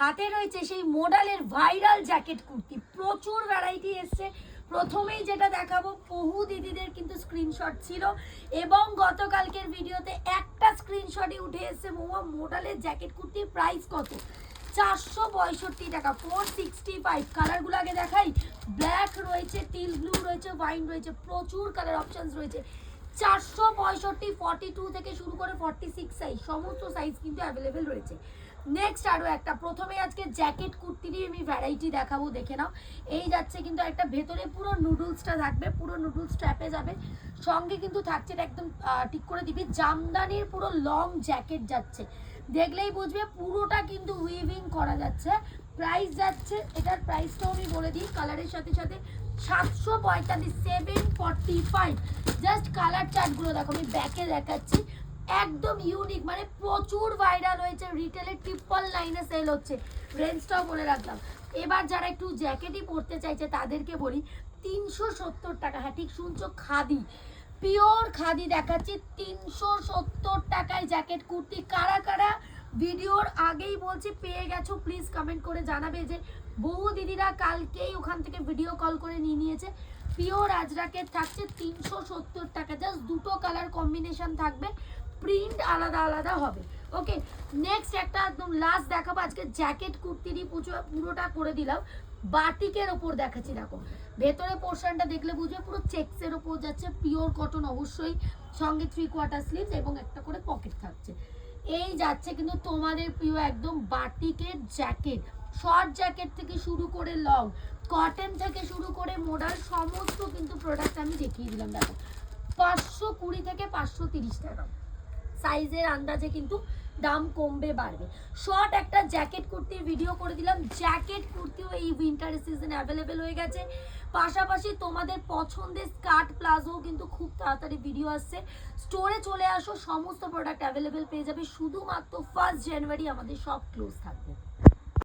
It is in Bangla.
হাতে রয়েছে সেই মডেলের ভাইরাল জ্যাকেট কুর্তি, প্রচুর ভ্যারাইটি এসছে। প্রথমেই যেটা দেখাবো, বহু দিদিদের কিন্তু স্ক্রিনশট ছিল এবং গতকালকের ভিডিওতে একটা স্ক্রিনশটই উঠে এসছে মোমা মডেলের জ্যাকেট কুর্তির প্রাইস কত, 465 টাকা, 465। কালারগুলো আগে দেখাই, ব্ল্যাক রয়েছে, টিল ব্লু রয়েছে, ওয়াইন রয়েছে, প্রচুর কালার অপশনস রয়েছে। 465, 42 থেকে শুরু করে 46 সাইজ, সমস্ত সাইজ কিন্তু অ্যাভেলেবেল রয়েছে। নেক্সট আরও একটা, প্রথমে আজকে জ্যাকেট কুর্তিরই আমি ভ্যারাইটি দেখাবো, দেখে নাও। এই যাচ্ছে কিন্তু একটা ভেতরে পুরো নুডলসটা থাকবে, পুরো নুডলস ট্র্যাপে যাবে, সঙ্গে কিন্তু থাকছে একদম ঠিক করে দিবি জামদানির পুরো লং জ্যাকেট যাচ্ছে, দেখলেই বুঝবে পুরোটা কিন্তু উইভিং করা যাচ্ছে। প্রাইস যাচ্ছে, এটার প্রাইসটাও আমি বলে দিই, কালারের সাথে সাথে 745, 745। জাস্ট কালার চার্টগুলো দেখো, আমি ব্যাকে দেখাচ্ছি, একদম ইউনিক, মানে প্রচুর ভাইরাল হয়েছে, রিটেলে 999 সেল হচ্ছে, রেঞ্জটাও বলে রাখলাম। এবার যারা একটু জ্যাকেটই পরতে চাইছে তাদেরকে বলি 370 টাকা, হ্যাঁ ঠিক শুনছো, খাদি, পিওর খাদি দেখাচ্ছি 370 টাকায় জ্যাকেট কুর্তি। কারা কারা ভিডিওর আগেই বলছি পেয়ে গেছো, প্লিজ কমেন্ট করে জানাবে। যে বহু দিদিরা কালকেই ওখান থেকে ভিডিও কল করে নিয়ে নিয়েছে। পিওর আজরাকের থাকছে 370 টাকা, জাস্ট দুটো কালার কম্বিনেশন থাকবে, প্রিন্ট আলাদা আলাদা হবে। ওকে, নেক্সট একটা একদম লাস্ট দেখাবো, আজকে জ্যাকেট কুর্তিরই পুরোটা করে দিলাম, বাটিকের ওপর দেখাচ্ছি। দেখো ভেতরে পোর্শনটা দেখলে বুঝবে পুরো চেক্সের ওপর যাচ্ছে, পিওর কটন অবশ্যই, সঙ্গে 3/4 স্লিভস এবং একটা করে পকেট থাকছে। এই যাচ্ছে কিন্তু তোমাদের প্রিয় একদম বাটিকের জ্যাকেট, শর্ট জ্যাকেট থেকে শুরু করে লং, কটন থেকে শুরু করে মোডাল, সমস্ত কিন্তু প্রোডাক্ট আমি দেখিয়ে দিলাম। দেখো 520 থেকে 530 টাকা, সাইজের আন্দাজে কিন্তু দাম কমবে বাড়বে। শর্ট একটা জ্যাকেট কুর্তির ভিডিও করে দিলাম, জ্যাকেট কুর্তিও এই উইন্টার সিজনে অ্যাভেলেবেল হয়ে গেছে। পাশাপাশি তোমাদের পছন্দের স্কার্ট প্লাজো কিন্তু খুব তাড়াতাড়ি ভিডিও আসছে, স্টোরে চলে আসো, সমস্ত প্রোডাক্ট অ্যাভেলেবেল পেয়ে যাবে। শুধুমাত্র 1 জানুয়ারি আমাদের সব ক্লোজ থাকবে।